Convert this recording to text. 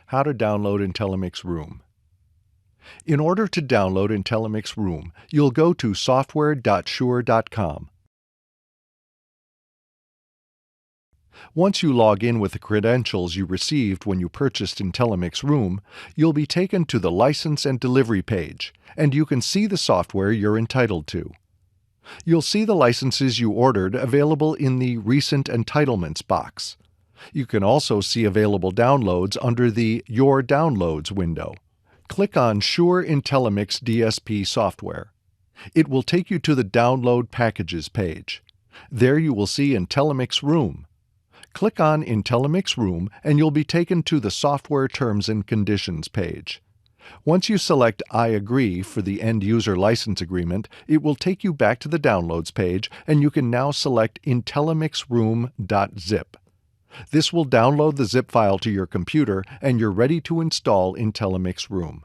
How to download IntelliMix Room. In order to download IntelliMix Room, you'll go to software.shure.com. Once you log in with the credentials you received when you purchased IntelliMix Room, you'll be taken to the License and Delivery page, and you can see the software you're entitled to. You'll see the licenses you ordered available in the Recent Entitlements box. You can also see available downloads under the Your Downloads window. Click on Shure IntelliMix DSP software. It will take you to the Download Packages page. There you will see IntelliMix Room. Click on IntelliMix Room and you'll be taken to the Software Terms and Conditions page. Once you select I agree for the end-user license agreement, it will take you back to the Downloads page and you can now select IntelliMixRoom.zip. This will download the zip file to your computer and you're ready to install IntelliMix Room.